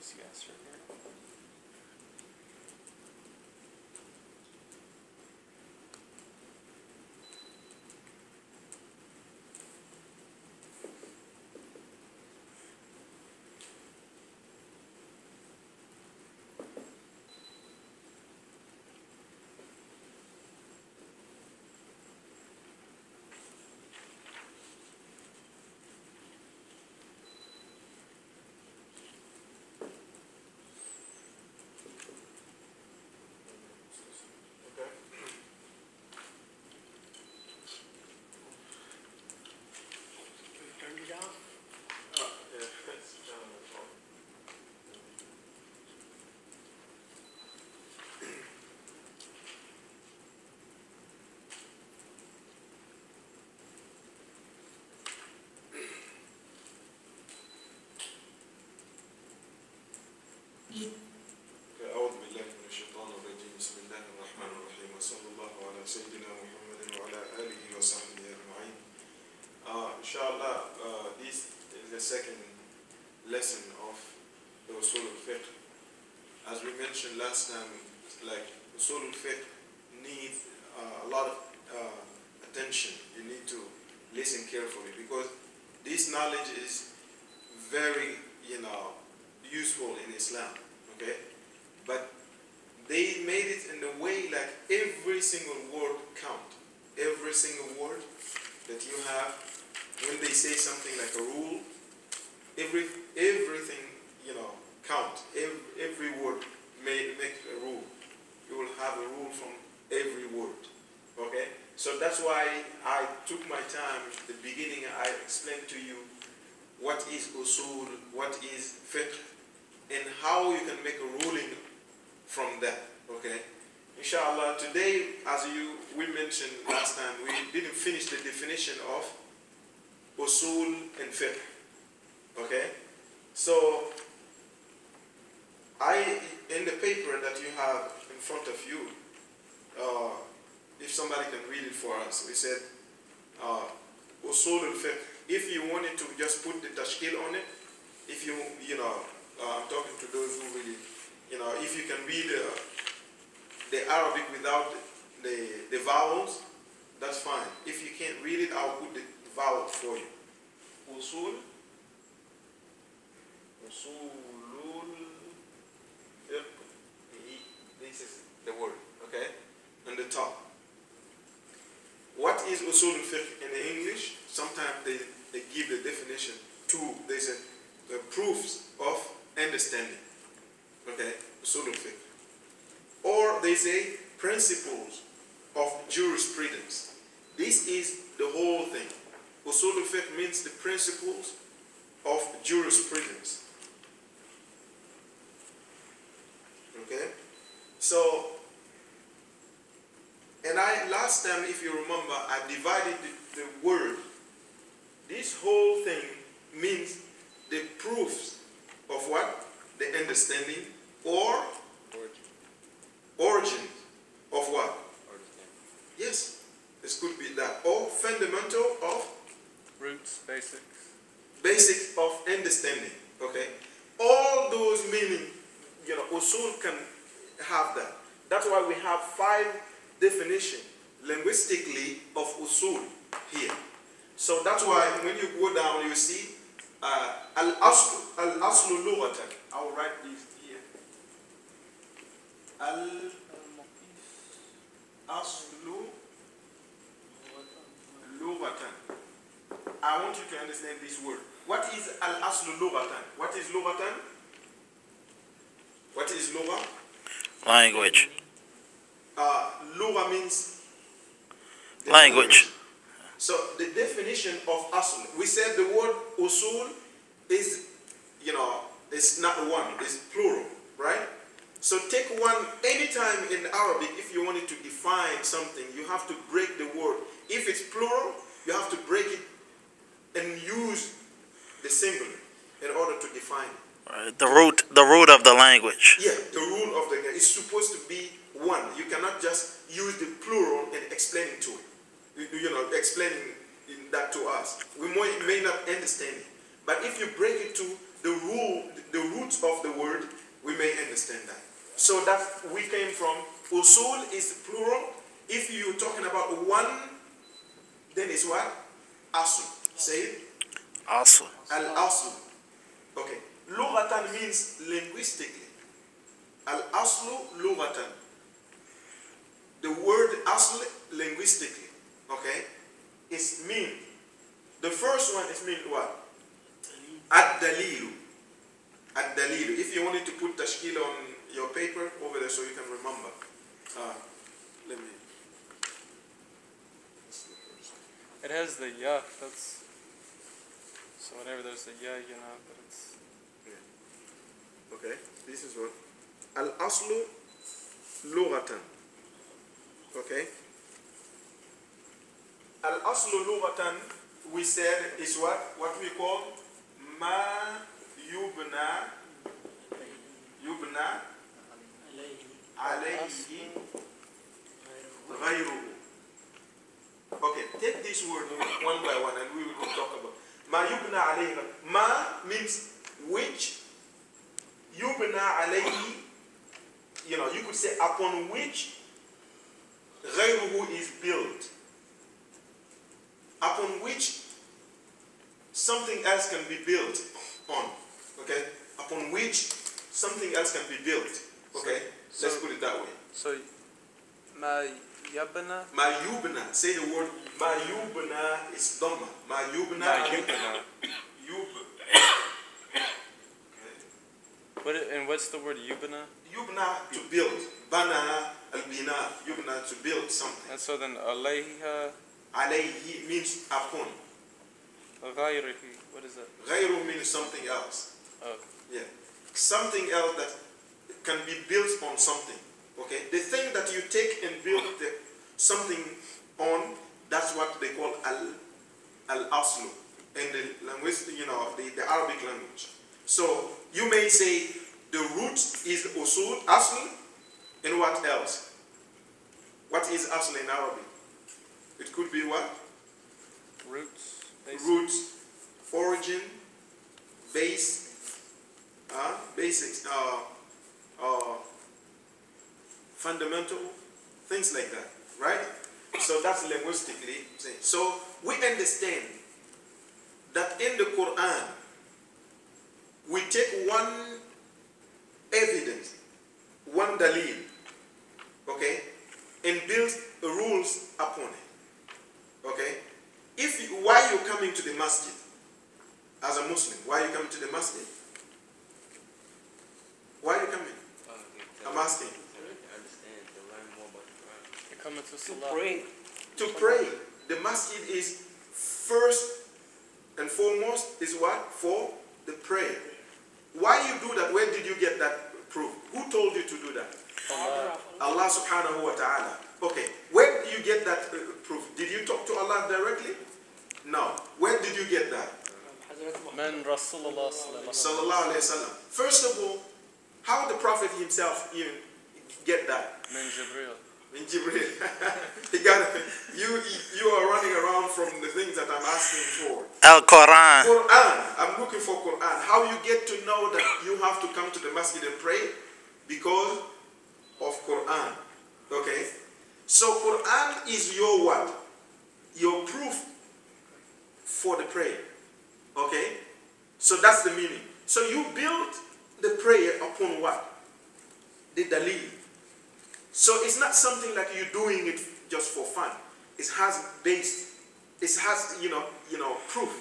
Yes, yes, right here. أعوذ بالله من الشيطان الرجيم بسم الله الرحمن الرحيم وصلى الله على سيدنا محمد وعلى آله وصحبه أجمعين. Inshallah, this is the second lesson of the Usool Al Fiqh. As we mentioned last time, like Usool Al Fiqh needs a lot of attention. You need to listen carefully because this knowledge is very, useful in Islam. Okay, but they made it in the way like every single word count. Every single word that you have, when they say something like a rule, everything count. Every word make a rule. You will have a rule from every word. Okay, so that's why I took my time. At the beginning, I explained to you what is usul, what is fiqh, and how you can make a ruling from that. Okay, inshallah, today, as we mentioned last time, we didn't finish the definition of usul and fiqh. Okay, so in the paper that you have in front of you, if somebody can read it for us, we said usul al fiqh. If you wanted to just put the tashkil on it, if I'm talking to those who really, if you can read the Arabic without the vowels, that's fine. If you can't read it, I'll put the vowel for you. Usool Al Fiqh. This is the word, okay? On the top. What is Usool Al Fiqh in the English? Sometimes they give the definition to, they say, the proofs of understanding. Okay, Usool Al Fiqh. Or they say principles of jurisprudence. This is the whole thing. Usool Al Fiqh means the principles of jurisprudence. Okay, so, and last time, if you remember, I divided the word. This whole thing means the proofs of what? The understanding or origin of what? Yes, this could be that. Or fundamental of? Roots, basics. Basics of understanding. Okay. All those meaning, usul can have that. That's why we have 5 definitions linguistically of usul here. So that's why when you go down, you see al-aslu lughatan. I'll write this here. Al-aslu lughatan. I want you to understand this word. What is al-aslu lughatan? What is lughatan? What is lugha? Language. Lugha means language. So the definition of asl, we said the word usul is, it's not one, it's plural, right? So take one, anytime in Arabic, if you wanted to define something, you have to break the word. If it's plural, you have to break it and use the singular in order to define it. The root of the language. Yeah, the rule of the language is supposed to be one. You cannot just use the plural and explaining to it. Explaining that to us. We may not understand it. But if you break it to the roots of the word, we may understand that. So that we came from, usul is plural. If you're talking about one, then it's what? Asl. Say it. Asl. Al-asl. Okay. Lughatan means linguistically. Al-aslu lughatan. The word asl linguistically, okay, is mean. The first one is mean what? Ad-dalilu. Ad-dalilu. If you wanted to put tashkil on your paper over there so you can remember. Let me. It has the ya, that's, so whenever there's the ya, you know, but it's... Yeah. Okay, this is what? Al-aslu lughatan. Okay? Al-aslu lughatan, we said, is what? What we call ma yubna alayhi ghayruhu. Okay, take this word one by one and we will talk about. Ma yubna alayhi. Ma means which. Yubna alayhi, you know, you could say upon which ghayruhu is built. Upon which something else can be built on. Okay? Upon which something else can be built. Okay? So, let's put it that way. So, ma yabna? Ma yubna. Say the word ma yubna is dhamma. Ma yubna. Ma yubna. And what's the word yubna? Yubna, to build. Bana al-bina. Yubna, to build something. And so then alayha. Alayhi means upon. Ghayrihi, what is that? Ghayru means something else. Oh. Yeah. Something else that can be built on something. Okay? The thing that you take and build something on, that's what they call al-aslu. In the language, you know, the Arabic language. So, you may say the root is usul, asl, and what else? What is asl in Arabic? It could be what? Roots. Roots, origin, base, basics, fundamental, things like that, right? So that's linguistically saying. So we understand that in the Quran, we take one evidence, one dalil, okay, and build rules upon it, okay? Why you coming to the masjid as a Muslim? Why are you coming to the masjid? Why are you coming? I'm asking. To learn more about the Quran. You're coming to To Salah. pray. To pray. The masjid is first and foremost is what? For the prayer. Why you do that? Where did you get that proof? Who told you to do that? Allah subhanahu wa ta'ala. Okay, where did you get that proof? Did you talk to Allah directly? No. Where did you get that? Man Rasulullah Sallallahu alayhi wa sallam. First of all, how the Prophet himself even get that? Man Jibreel. In Jibreel. He got it. You are running around from the things that I'm asking for. Al-Quran. Quran. I'm looking for Quran. How you get to know that you have to come to the masjid and pray? Because of Quran. Okay? So Quran is your what? Your proof for the prayer. Okay? So that's the meaning. So you build the prayer upon what? The dalil. So it's not something like you're doing it just for fun. It has base. It has, you know, proof.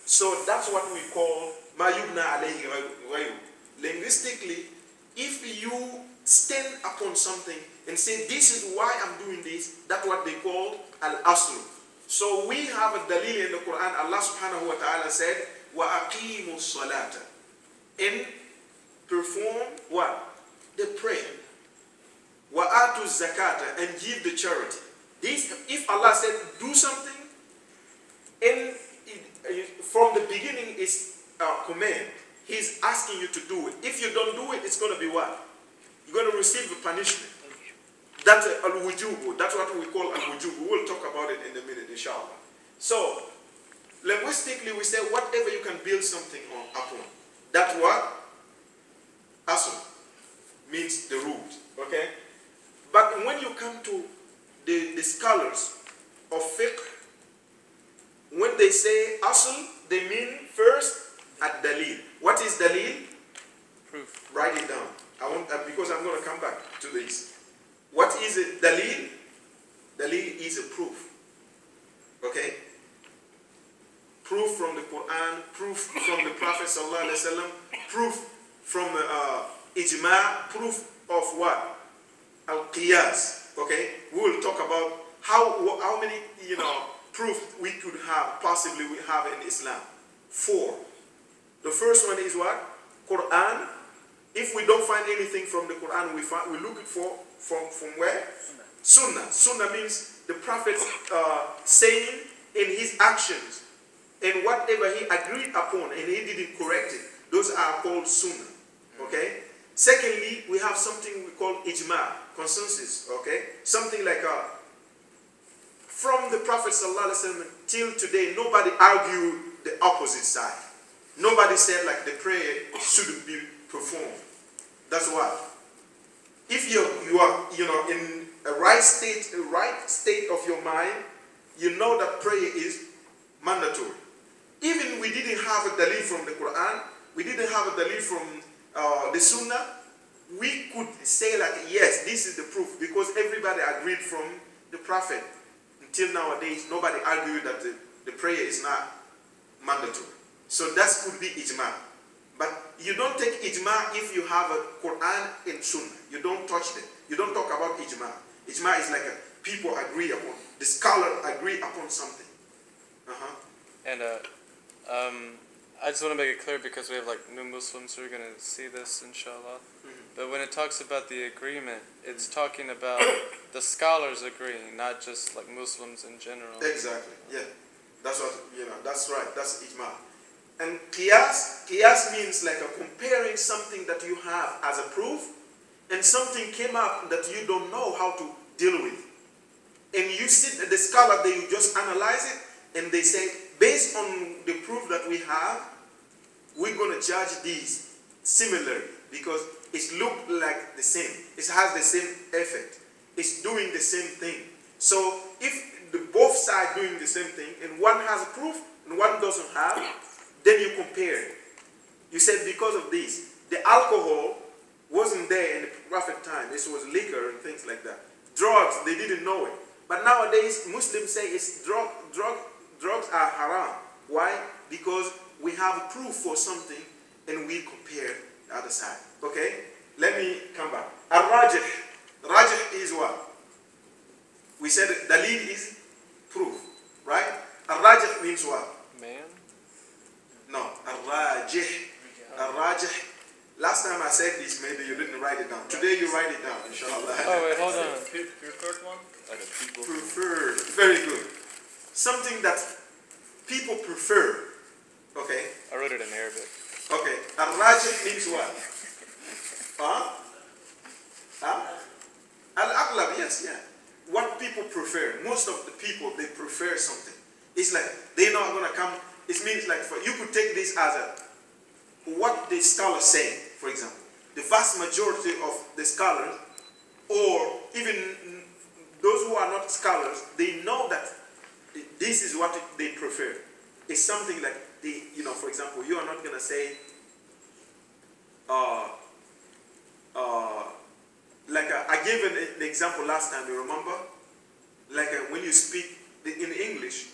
So that's what we call ma yubna alayhi ghayru. Linguistically, if you stand upon something and say, this is why I'm doing this, that's what they call al-aslu. So we have a dalil in the Quran. Allah subhanahu wa ta'ala said, وَأَقِيمُوا الصَّلَاةَ, and perform what? The prayer. وَآتُوا الزَّكَاةَ, and give the charity. This, if Allah said, do something, and from the beginning is a command, He's asking you to do it. If you don't do it, it's going to be what? You're going to receive a punishment. That's al-wujubu. That's what we call al-wujubu. We'll talk about it in a minute, inshallah. So, linguistically, we say whatever you can build something upon. That what? Asl means the root. Okay? But when you come to the scholars of fiqh, when they say asl, they mean first ad-dalil. What is dalil? Proof. Write it down. Because I'm going to come back to this. What is it? Dalil? Dalil is a proof. Okay? Proof from the Quran, proof from the Prophet sallallahu alaihi wasallam, proof from ijma, proof of what? Al-qiyas. Okay? We will talk about how many, proof we could have, possibly we have in Islam. 4. The first one is what? Quran. If we don't find anything from the Quran, we look it for from where? Sunnah. Sunnah means the Prophet saying in his actions and whatever he agreed upon and he didn't correct it. Those are called sunnah. Okay? Secondly, we have something we call ijma, consensus. Okay? Something like from the Prophet ﷺ till today, nobody argued the opposite side. Nobody said like the prayer shouldn't be performed. That's why. If you are in a right state of your mind, you know that prayer is mandatory. Even we didn't have a dalil from the Quran, we didn't have a dalil from the Sunnah, we could say like, yes, this is the proof, because everybody agreed from the Prophet. Until nowadays, nobody argued that the prayer is not mandatory. So that could be ijma. But you don't take ijma if you have a Quran and Sunnah. You don't touch them. You don't talk about ijma. Ijma is like people agree upon, the scholar agree upon something. And I just want to make it clear because we have like new Muslims who are going to see this, inshallah. But when it talks about the agreement, it's talking about the scholars agreeing, not just like Muslims in general. Exactly, yeah. That's what, that's right, that's ijma. And qiyas means like comparing something that you have as a proof and something came up that you don't know how to deal with. And you sit at the scholar, they just analyze it and they say, based on the proof that we have, we're going to judge these similarly because it looks like the same. It has the same effect. It's doing the same thing. So if both sides doing the same thing and one has a proof and one doesn't have, then you compare. You said because of this, the alcohol wasn't there in the Prophet time. This was liquor and things like that. Drugs, they didn't know it. But nowadays, Muslims say it's drugs are haram. Why? Because we have proof for something and we compare the other side. Okay? Let me come back. Al-Rajih. Rajih is what? We said Dalil is proof. Right? Al-Rajih means what? Man? No. Al-Rajih. Al-Rajih. Last time I said this, maybe you didn't write it down. Today you write it down, inshallah. Oh, wait, hold on. Preferred one? Like a people. Preferred. Very good. Something that people prefer. Okay? I wrote it in Arabic. Okay. Al-Rajih means what? Al-Aqlab, yes, yeah. What people prefer. Most of the people, they prefer something. It's like, they're not going to come. It means like, you could take this as what the scholars say, for example. The vast majority of the scholars, or even those who are not scholars, they know that this is what they prefer. It's something like, for example, you are not going to say, I gave an example last time, you remember? Like when you speak in English,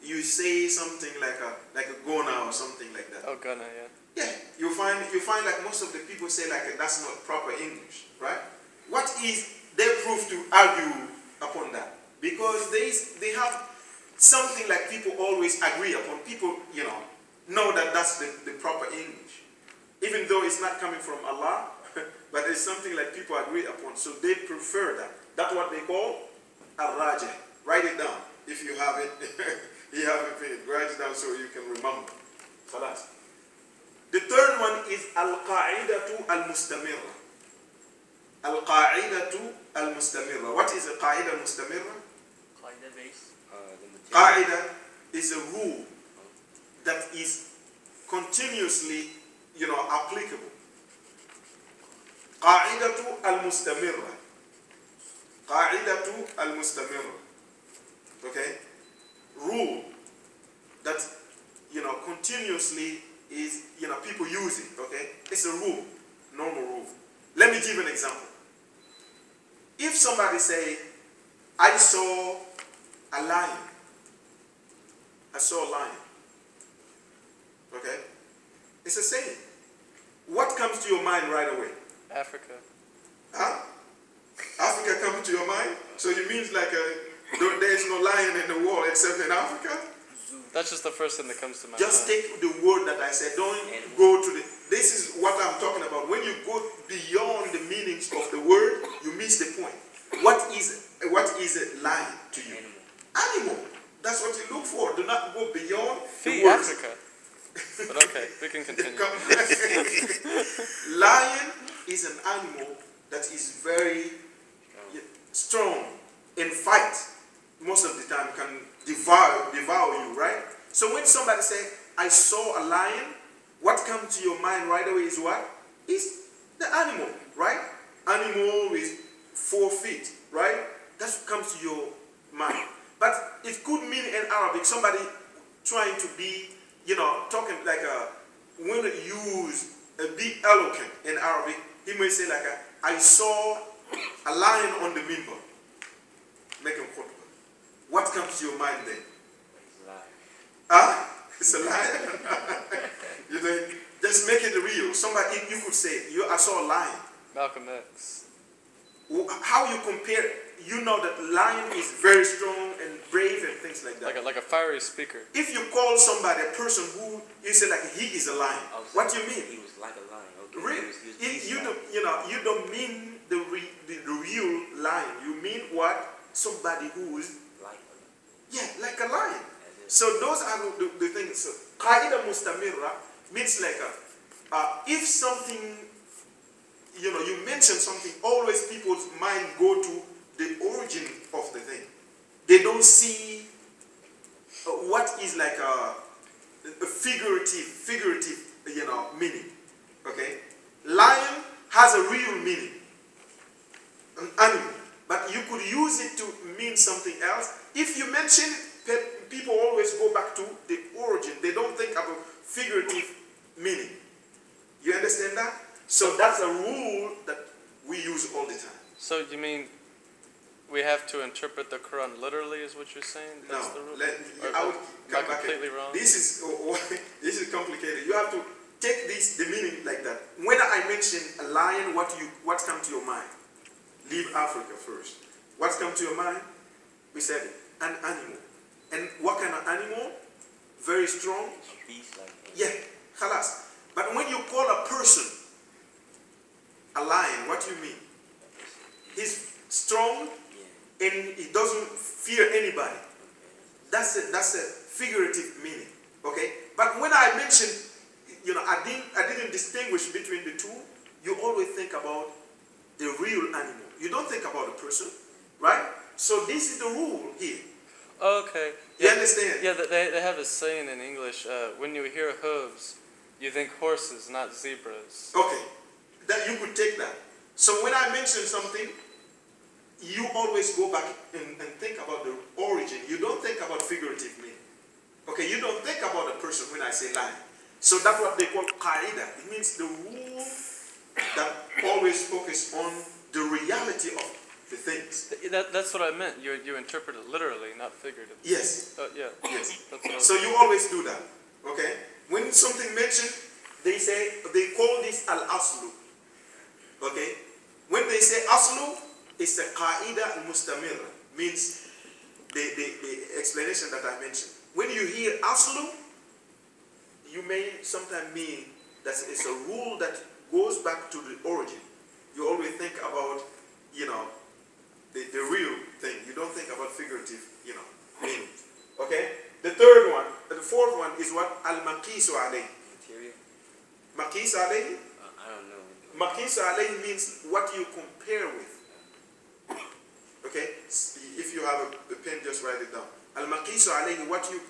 you say something like a gona or something like that. Oh, gonna, yeah. Yeah, you find like most of the people say like that's not proper English, right? What is their proof to argue upon that? Because they have something like people always agree upon. People, know that that's the proper English. Even though it's not coming from Allah, but it's something like people agree upon. So they prefer that. That's what they call al-rajih. Write it down if you have it. You haven't finished. Write it down so you can remember. Salas. The third one is al-qa'idatu al-mustamirra. Al-qa'idatu al-mustamirra. What is a qa'ida al-mustamirra? Qaida base. Qa'ida is a rule that is continuously, applicable. Qa'idatu al-mustamirra. Qa'idatu al-mustamirra. Okay? Rule that, continuously is, people use it. Okay? It's a rule. Normal rule. Let me give an example. If somebody say, I saw a lion. I saw a lion. Okay? It's a saying. What comes to your mind right away? Africa. Huh? Africa comes to your mind? So it means like there is no lion in the world except in Africa? That's just the first thing that comes to my Just mind. take the word that I said. Don't go to the... This is what I'm talking about. When you go beyond the meanings of the word, you miss the point. What is a lion to you? Animal. That's what you look for. Do not go beyond the words. Africa. But okay, we can continue. Lion is an animal that is very strong in fight. Most of the time can devour you, right? So when somebody say, I saw a lion, what comes to your mind right away is what? Is the animal, right? Animal with 4 feet, right? That's what comes to your mind. But it could mean in Arabic, somebody trying to be, talking like when they use a big eloquent in Arabic, he may say like I saw a lion on the minbar. Make him khutbah. What comes to your mind then? It's a lion. You think, just make it real. Somebody, you could say, I saw a lion. Malcolm X. How you compare? You know that lion is very strong and brave and things like that. Like a fiery speaker. If you call somebody a person who you say like he is a lion, what do you mean? He was like a lion. Okay. Really? You don't mean the real lion. You mean what? Somebody who is Like a lion. yeah, like a lion. So those are the things. So, qaida mustamirra means like if something, you mention something, always people's mind go to the origin of the thing. They don't see what is like a figurative, meaning. Okay? Lion has a real meaning, an animal, but you could use it to mean something else. If you mention it, people always go back to the origin. They don't think about figurative meaning. You understand that? So that's a rule that we use all the time. So you mean we have to interpret the Quran literally, is what you're saying? That's the rule? I would come am I back. completely wrong? This is complicated. You have to take the meaning like that. When I mention a lion, what comes to your mind? Leave Africa first. What comes to your mind? We said it, an animal. And what kind of animal? Very strong. A beast like him. Yeah, khalas. But when you call a person a lion, what do you mean? He's strong and he doesn't fear anybody. That's a figurative meaning. Okay? But when I mentioned, I didn't distinguish between the two. You always think about the real animal. You don't think about a person, right? So this is the rule here. Okay. You understand? Yeah, they have a saying in English, when you hear hooves, you think horses, not zebras. Okay. That you could take that. So when I mention something, you always go back and think about the origin. You don't think about figurative meaning. Okay, you don't think about a person when I say lion. So that's what they call qaida. It means the rule that always focus on the reality of the things. That's what I meant. You interpret it literally, not figuratively. Yes. Yeah. Yes. That's what I was So you always do that. Okay? When something mentioned, they call this al-aslu. Okay? When they say aslu, it's a qaida al-mustamira. Means the explanation that I mentioned. When you hear aslu, you may sometimes mean that it's a rule that goes back to the origin. You always think about, the real thing. You don't think about figurative, meanings. Okay? The fourth one is what? Al-maqisu alayhi. Material? Maqis alayhi? I don't know. Maqis alayhi means what you compare with. Okay? If you have a pen, just write it down. Al-maqisu alayhi, what you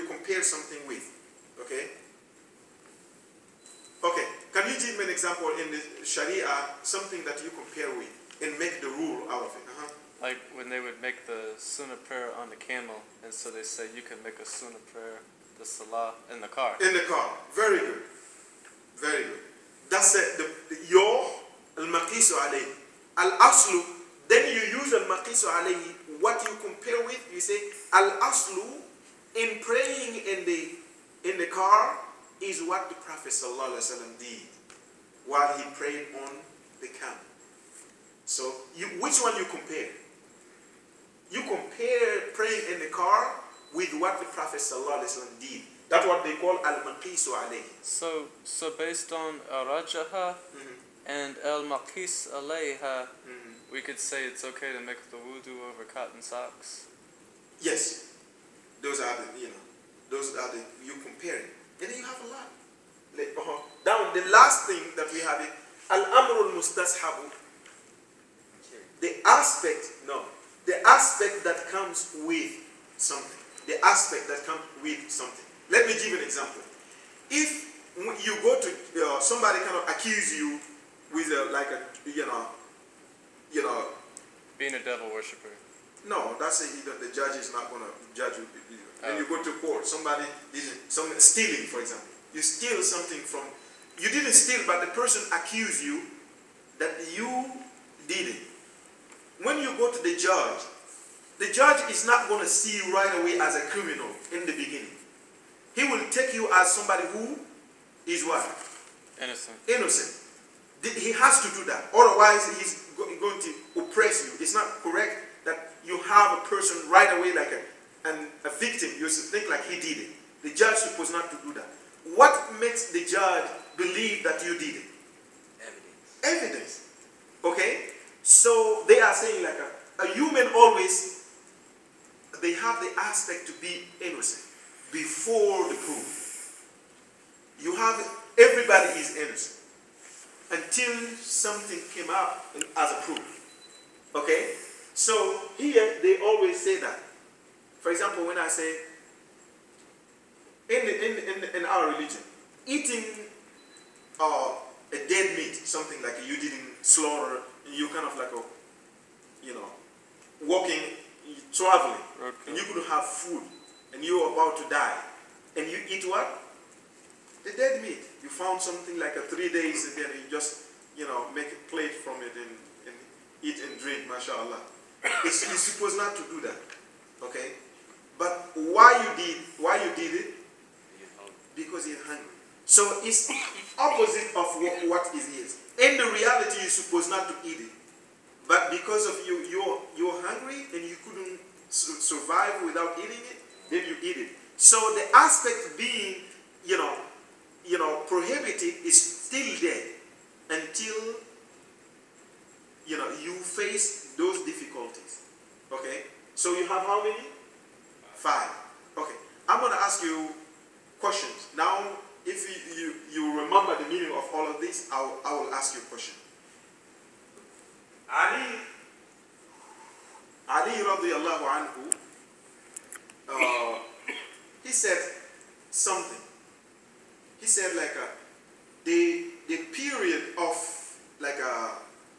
compare something with. Okay? Okay, can you give me an example in the Sharia, something that you compare with and make the rule out of it? Like when they would make the sunnah prayer on the camel, and so they say you can make a sunnah prayer, the salah, in the car. In the car. Very good. Very good. That's your al-maqisu alayhi. Al-aslu, then you use al-maqisu alayhi. What you compare with, you say al-aslu in praying in the car is what the Prophet sallallahu alaihi wasallam did while he prayed on the camel. So which one you compare? You compare praying in the car with what the Prophet sallallahu alaihi wasallam did. That's what they call al-maqisu alayhi. So based on rajaha and al-maqis alayha, we could say it's okay to make the wudu over cotton socks. Yes, those are the you compare it, and then you have a lot. Down the last thing that we have is al-amrul mustashabu. The aspect that comes with something. The aspect that comes with something. Let me give you an example. If you go to somebody kind of accuse you with being a devil worshipper. No, that's the judge is not going to judge you. When you go to court, somebody stealing, for example. You steal something from, you didn't steal, but the person accused you that you did it. When you go to the judge is not going to see you right away as a criminal in the beginning. He will take you as somebody who is what? Innocent. He has to do that. Otherwise, he's going to oppress you. It's not correct that you have a person right away like a victim. You should think like he did it. The judge is supposed not to do that. What makes the judge believe that you did it? Evidence. Okay? So they are saying like a human always, they have the aspect to be innocent before the proof. You have, everybody is innocent until something came up as a proof. Okay? So here they always say that. For example, when I say in our religion, eating a dead meat, something like you didn't slaughter, you kind of like walking, traveling, and you couldn't have food, and you were about to die, and you eat what? The dead meat. You found something like 3 days, and then you just make a plate from it and eat and drink, mashallah. You're supposed not to do that, okay? But why you did it? Because you're hungry. So it's opposite of what it is. In the reality, you're supposed not to eat it. But because of you're hungry and you couldn't survive without eating it, then you eat it. So the aspect being, prohibited is still there until, you face those difficulties. Okay? So you have how many? 5. Okay. I'm going to ask you questions. Now, if you remember the meaning of all of this, I will ask you a question. Ali radiallahu anhu, he said something. He said the period of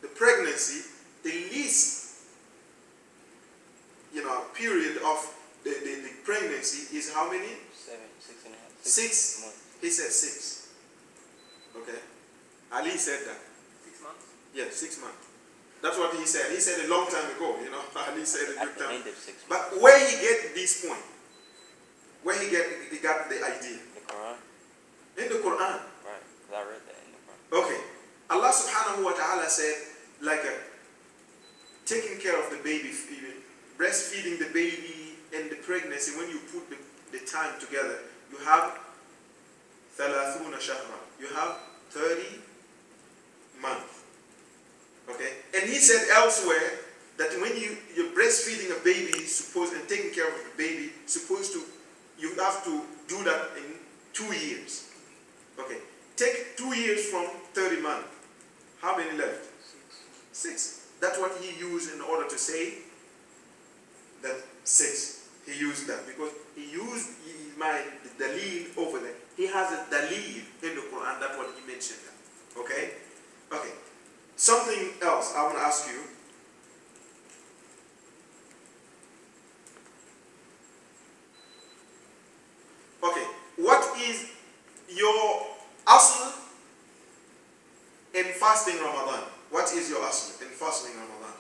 the pregnancy, the least period of the pregnancy is how many? 6.5. 6 months. He said 6. Okay. Ali said that. 6 months? Yeah, 6 months. That's what he said. He said a long time ago, Ali said a good time. End of 6 months. But where he get this point? Where he got the idea? The Quran? In the Quran. Right, because I read that in the Quran. Okay. Allah subhanahu wa ta'ala said, taking care of the baby, breastfeeding the baby and the pregnancy, when you put the time together, you have 30 shahra. You have 30 months. Okay? And he said elsewhere that when you're breastfeeding a baby, and taking care of the baby, you have to do that in 2 years. Okay? Take 2 years from 30 months. How many left? 6. That's what he used in order to say that 6. He used that because he used the dalil over there. He has a dalil in the Quran. That's what he meant ask you, okay, what is your asl in fasting Ramadan? What is your asl in fasting Ramadan?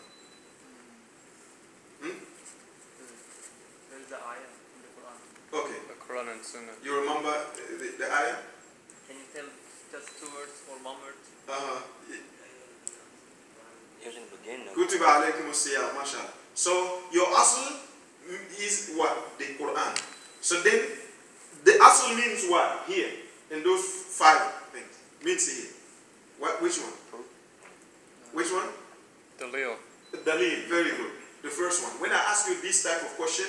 There is the ayah in the Quran. Okay. The Quran and Sunnah. You remember the ayah? Can you tell just 2 words or 1 word? Using begin. Kutiba alaykum as-siyam, mashallah. So your asl is what? The Quran. So then the asl means what? Here. In those 5 things. Means here. What? Which one? Which one? Dalil. Dalil. Very good. The first one. When I ask you this type of question,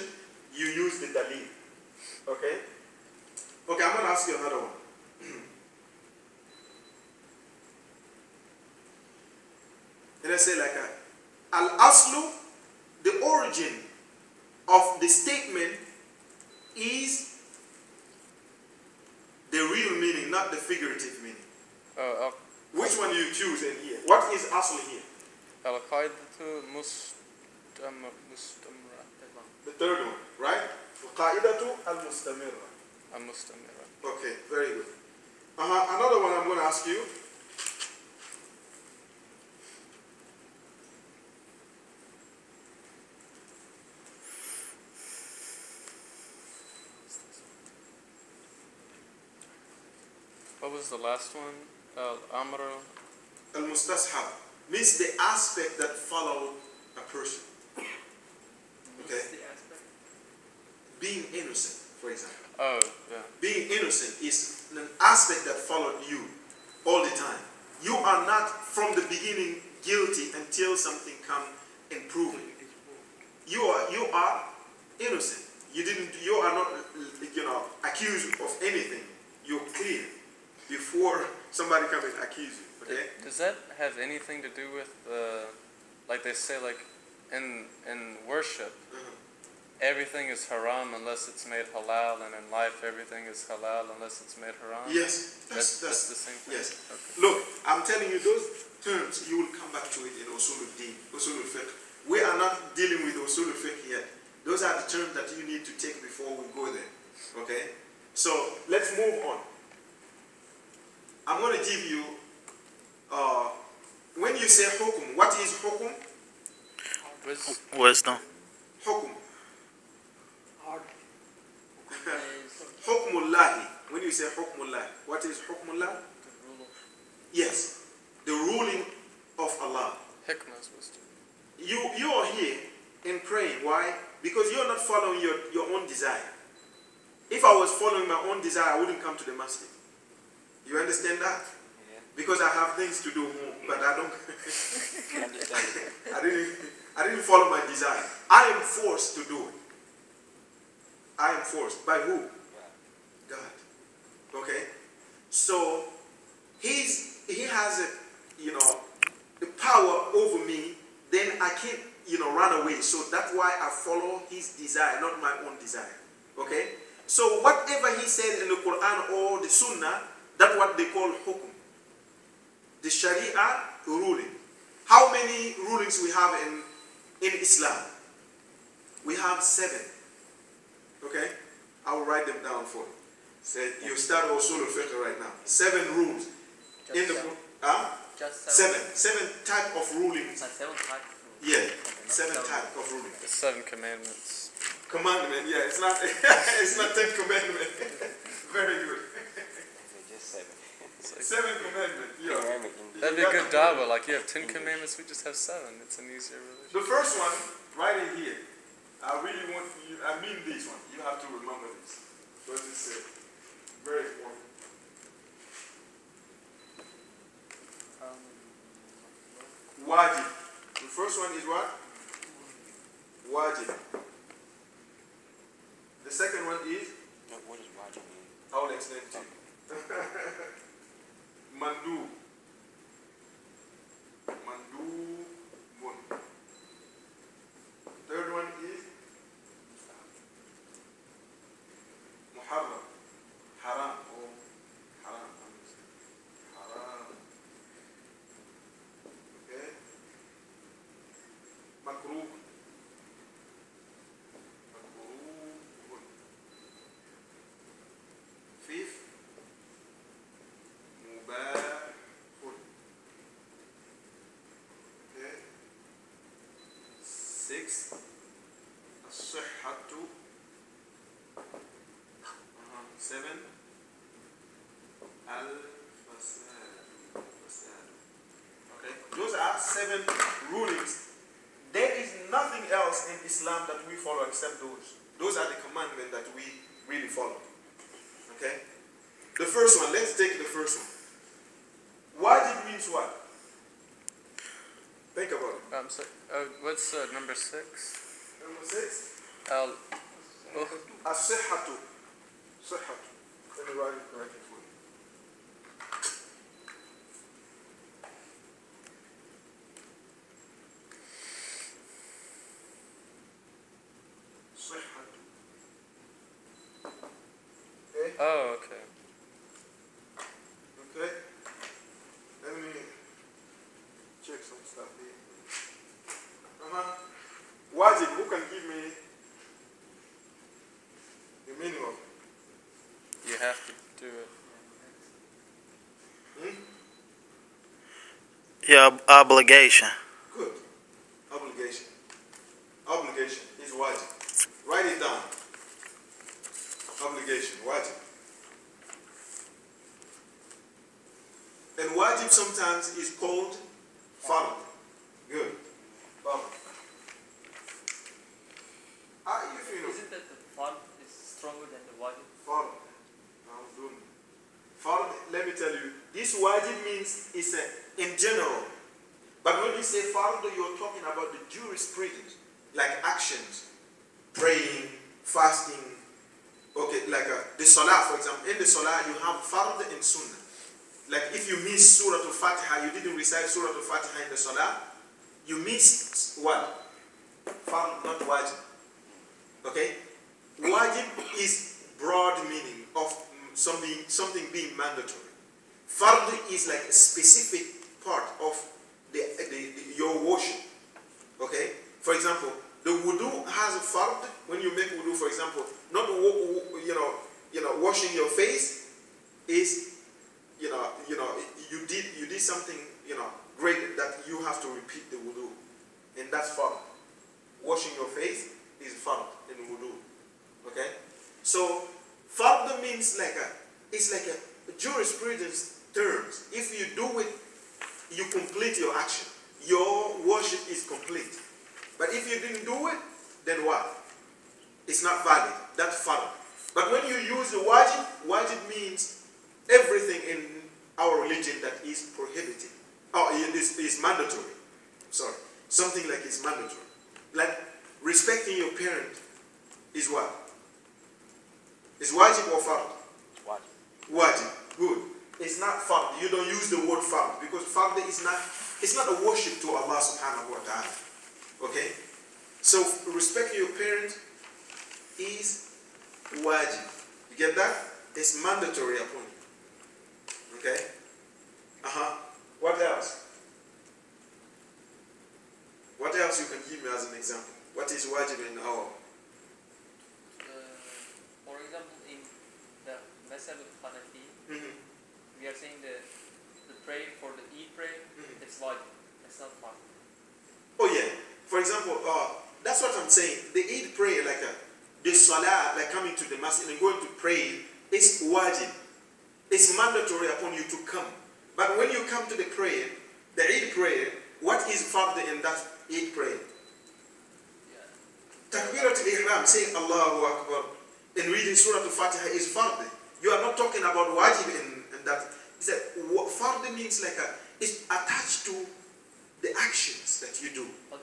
you use the dalil. Okay? Okay, I'm going to ask you another one. And I say like Al-Aslu, the origin of the statement is the real meaning, not the figurative meaning. Which one do you choose in here? What is Aslu here? Al-Qaidatu Mustamra. The third one, right? Al-Qaidatu Al-Mustamirra. Al-Mustamira. Okay, very good. Another one I'm going to ask you. What was the last one? Al-Amr. Al-Mustashab means the aspect that followed a person. Okay? Being innocent, for example. Oh, yeah. Being innocent is an aspect that followed you all the time. You are not from the beginning guilty until something comes and prove it. You are innocent. You are not accused of anything. You're clear before somebody comes and accuse you. Okay? Does that have anything to do with like they say, like in worship, everything is haram unless it's made halal, and in life everything is halal unless it's made haram? Yes, that's the same thing. Yes. Okay. Look, I'm telling you, those terms you will come back to it in Usool Al Fiqh. We are not dealing with Usool Al Fiqh yet. Those are the terms that you need to take before we go there. Okay? So let's move on. I'm going to give you, when you say hukm, what is hukm? Wisdom. Hukm. Hukmullahi. When you say hukmullahi, what is hukmullah? Yes, the ruling of Allah. Hikmah is wisdom. You are here in praying. Why? Because you're not following your own desire. If I was following my own desire, I wouldn't come to the masjid. You understand that? Yeah. Because I have things to do more, but I don't. Understand. I didn't follow my desire. I am forced to do it. I am forced. By who? God. Okay? So he has the power over me, then I can't, run away. So that's why I follow his desire, not my own desire. Okay? So whatever he said in the Quran or the Sunnah, that's what they call hukm. The Sharia ruling. How many rulings we have in Islam? We have 7. Okay? I will write them down for you. Say you start Usool Al Fiqh right now. 7 rules. Just In the Just 7 type of rulings. 7 types. Yeah, 7 type of rulings. The 7 commandments. Commandment, yeah, it's not it's not 10 commandments. Very good. Just 7. 7 commandments. Yeah. That'd be a good dawah. Like you have 10 commandments, we just have 7. It's an easier religion. The first one, right in here. I really want you. I mean this one. You have to remember this because it's very important. Wajib. The first one is what? Wajib. The second one is? What does wajib mean? I will explain to you. Mandu. Mandubun. Third one is? Muharram. Haram. Oh, haram. Haram. Okay. 6. As-sihhatu. 7. Al-fasad. Okay, those are 7 rulings. There is nothing else in Islam that we follow except those. Those are the commandments that we really follow. Okay? The first one, let's take the first one. Wajib means what? Think about it. I'm sorry. What's number 6? Number 6? As-sihhatu. Sihhatu. Let me write it correctly for you. Sihhatu. Okay? Oh, okay. Okay? Let me check some stuff here. Wajib, who can give me the meaning of it? You have to do it. Your obligation. Good. Obligation. Obligation is wajib. Write it down. Obligation, wajib. And wajib sometimes is called fard. Good. Fard. How you feel? Isn't that the fard is stronger than the wajib? Fard. Fard, let me tell you, this wajib means it's in general. But when you say fard, you're talking about the jurisprudence, like actions, praying, fasting. Okay, like the salah, for example. In the salah, you have fard and sunnah. Like if you miss Surah Al-Fatiha, you didn't recite Surah Al-Fatiha in the salah, you missed what? Fard, not wajib. Okay? Wajib is broad meaning of something being mandatory. Fard is like a specific part of your worship. Okay? For example, the wudu has a fard. When you make wudu, for example, not washing your face is you did something great that you have to repeat the wudu, and that's fard. Washing your face is fard in wudu. Okay? So fard means it's like a jurisprudence terms. If you do it, you complete your action. Your worship is complete. But if you didn't do it, then what? It's not valid. That's fard. But when you use the wajib means everything in our religion that is prohibited. Oh, is mandatory. Sorry. Something like it's mandatory. Like respecting your parent is what? Is wajib or fard? Wajib. Wajib. Good. It's not fard. You don't use the word fard because fard is not a worship to Allah subhanahu wa ta'ala. Okay? So respecting your parent is wajib. You get that? It's mandatory upon you. Okay? What else? What else you can give me as an example? What is wajib in our? For example, in the Masal al-Hanafi, we are saying the prayer for the Eid prayer, it's wajib. It's not fard. Oh yeah. For example, that's what I'm saying. The Eid prayer, like the salah, like coming to the masjid and going to pray, is wajib. It's mandatory upon you to come. But when you come to the prayer, the Eid prayer, what is fard in that Eid prayer? Takbirat al-Ihram, saying Allahu Akbar, in reading Surah Al-Fatiha is fard. You are not talking about wajib in that. It's fard means it's attached to the actions that you do. But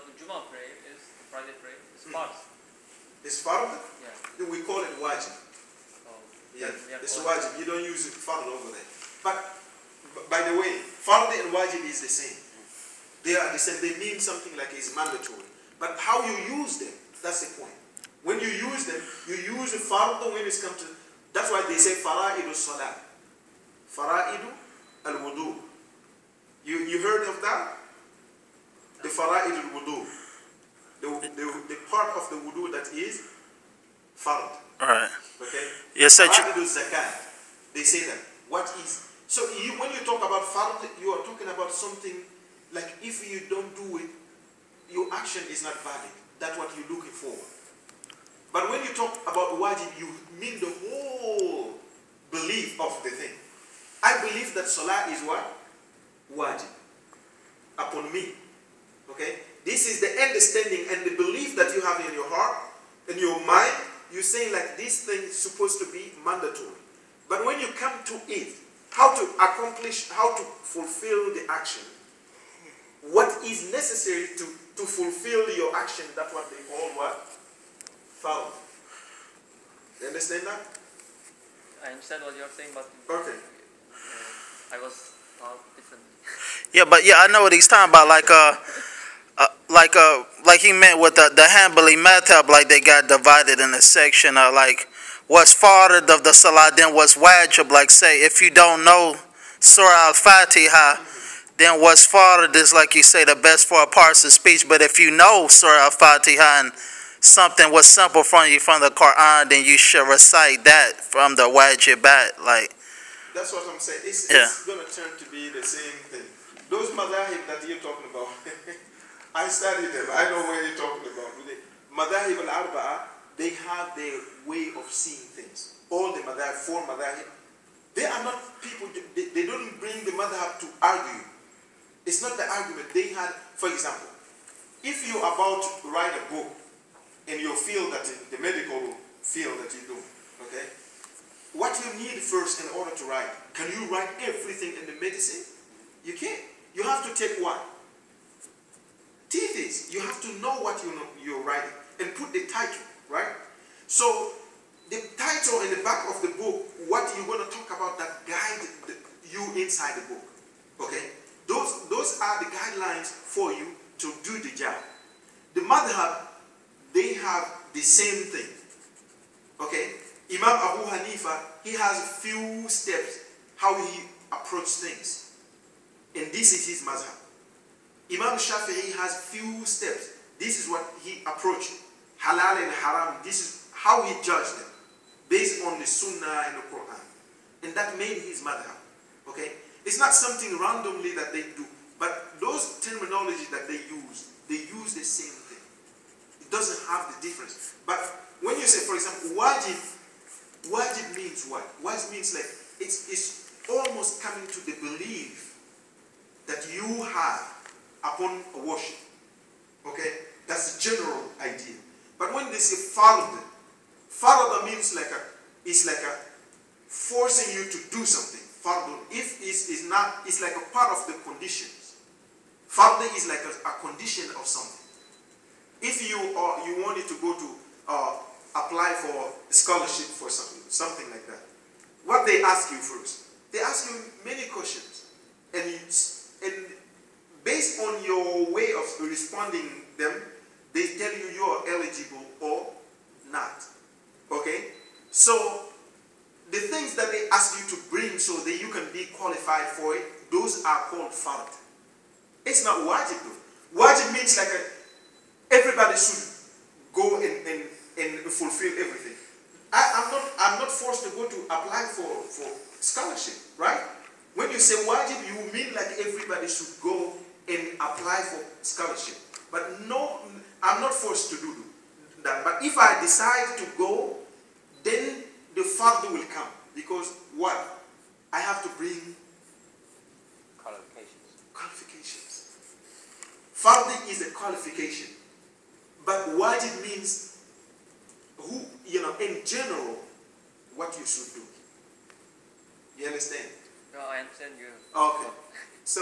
the Jummah prayer is, the Friday prayer, is fard. It's fard? Yeah. Then we call it wajib. Yeah, it's wajib. You don't use fard over there. But by the way, fard and wajib is the same. They are the same. They mean something like it's mandatory. But how you use them, that's the point. When you use them, you use the fard when it's come to. That's why they say fara'idu salat. Fara'idu al-wudu. You heard of that? The fara'id al-wudu. The part of the wudu that is fard. Right. Okay? Yes, sir. Fara'id al-zakat. They say that. What is? So when you talk about fard, you are talking about something like if you don't do it, your action is not valid. That's what you're looking for. But when you talk about wajib, you mean the whole belief of the thing. I believe that salah is what? Wajib. Upon me. Okay? This is the understanding and the belief that you have in your heart, in your mind. You're saying like this thing is supposed to be mandatory. But when you come to it, how to accomplish, how to fulfill the action, what is necessary to fulfill your action, that's what they call what? Fard. You understand that? I understand what you're saying, but Okay. I was taught differently. Yeah, but yeah, I know what he's talking about. Like he meant with the Hanbali madhab, like they got divided in a section of like what's farad of the salah, then what's wajib. Like say, if you don't know Surah Al-Fatiha, then what's farad is like you say the best 4 parts of speech. But if you know Surah Al-Fatiha and something was simple from you from the Quran, then you should recite that from the wajibat. Like That's what I'm saying. It's going to turn to be the same thing. Those madahib that you're talking about, I studied them. I know what you're talking about. Madahib al-Arba'a, they have their way of seeing things. All the madahib, 4 madahib, they are not people, they don't bring the madhab to argue. It's not the argument. They had, for example, if you're about to write a book in your field, that is the medical field that you do, okay? What you need first in order to write, can you write everything in the medicine? You can't. You have to take what? Thesis. You have to know what you're writing and put the title, right? So the title in the back of the book, what you're going to talk about that guide you inside the book, okay? Those are the guidelines for you to do the job. The madhab, they have the same thing, okay? Imam Abu Hanifa, he has a few steps how he approaches things. And this is his mazhab. Imam Shafi'i has few steps. This is what he approached. Halal and haram, this is how he judged them. Based on the sunnah and the Quran. And that made his madhab. Okay? It's not something randomly that they do. But those terminology that they use the same thing. It doesn't have the difference. But when you say, for example, wajib means what? Wajib means like, it's almost coming to the belief that you have upon a worship. Okay? That's the general idea. But when they say fard means it's like a forcing you to do something. Fard, if is not, it's like a part of the conditions. Fard is like a condition of something. If you wanted to go to apply for a scholarship for something like that, what they ask you first? They ask you many questions, and based on your way of responding them, they tell you you are eligible or not. Okay? So the things that they ask you to bring so that you can be qualified for it, those are called fard. It's not wajib though. Wajib means like everybody should go and fulfill everything. I'm not forced to go to apply for scholarship, right? When you say wajib, you mean like everybody should go and apply for scholarship. But no, I'm not forced to do that. But if I decide to go, then the fard will come. Because what? I have to bring qualifications. Fard is a qualification. But wajib means in general, what you should do. You understand? No, I understand you. Okay. So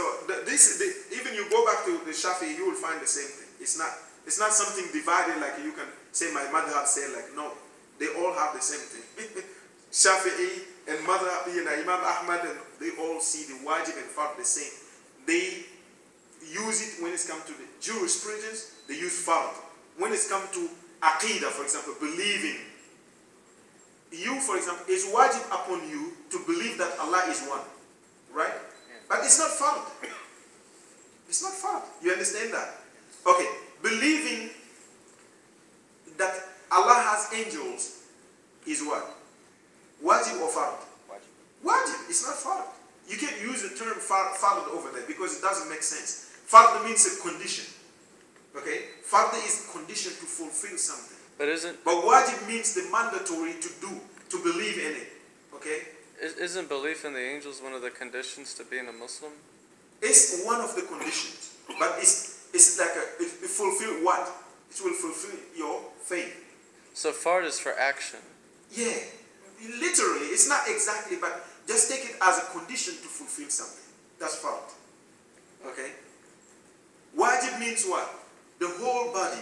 even you go back to the Shafi'i, you will find the same thing. It's not something divided like you can say my madhab say like no. They all have the same thing. Shafi'i and madhab, Imam Ahmad, and they all see the wajib and fard the same. They use it when it's come to the jurisprudence. They use fard. When it's come to aqidah, for example, believing. You, for example, it's wajib upon you to believe that Allah is one. Right? But it's not fard. It's not fard. You understand that? Okay. Believing that Allah has angels is what? Wajib or fard? Wajib. It's not fard. You can't use the term fard over there because it doesn't make sense. Fard means a condition. Okay? Fard is condition to fulfill something. But wajib means the mandatory to do, to believe in it. Okay? isn't belief in the angels one of the conditions to being a Muslim? It's one of the conditions. But it's like it fulfill what? It will fulfill your faith. So fard is for action. Yeah. Literally, it's not exactly, but just take it as a condition to fulfill something. That's fard. Okay? Wajib means what? The whole body.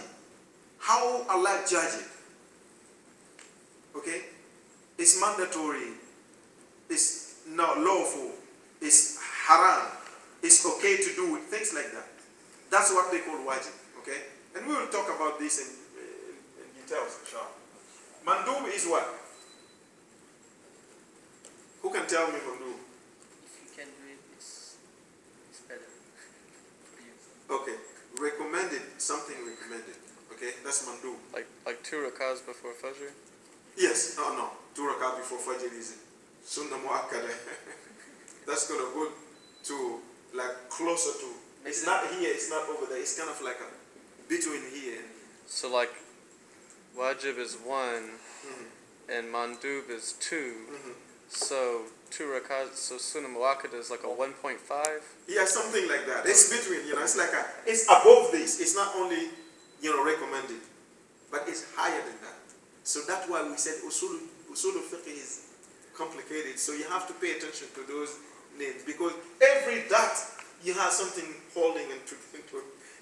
How Allah judge it. Okay? It's mandatory. It's not lawful. It's haram. It's okay to do it. Things like that. That's what they call wajib. Okay? And we will talk about this in details, inshallah. Mandub is what? Who can tell me mandub? If you can do it, it's better for you. Okay. Recommended, something recommended. Okay? That's mandub. Like 2 rakahs before Fajr? Yes. No. 2 rakat before Fajr is sunnah mu'akkada. That's going to go to, like, closer to. It's not here, it's not over there. It's kind of like between here and here. So like wajib is 1 and mandub is 2. So 2 rakahs, so sunnah mu'akkada is like a 1.5? Yeah, something like that. It's between, it's like it's above this. It's not only, recommended, but it's higher than that. So that's why we said Usool Al Fiqh is complicated. So you have to pay attention to those names, because every dot you have something holding into it.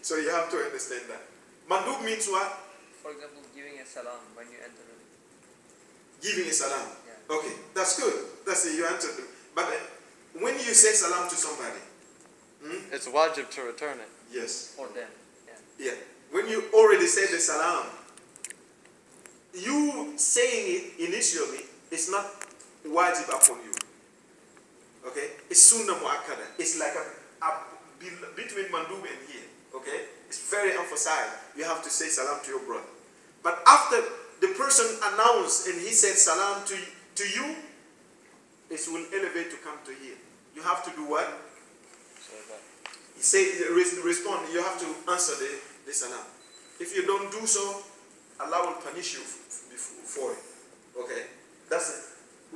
So you have to understand that. Mandub means what? For example, giving a salam when you enter it. Giving a salam. Yeah. Okay, that's good. That's it, you answered it. But when you say salam to somebody, It's wajib to return it. yes. For them. Yeah. When you already said the salam, you saying it initially is not wajib upon you. Okay? It's sunnah mu'akkada. It's like between mandub and here. Okay? It's very emphasized. You have to say salam to your brother. But after the person announced and he said salam to you, it will elevate to come to here. You have to do what? Respond. You have to answer the salam. If you don't do so, Allah will punish you for it. Okay? That's it.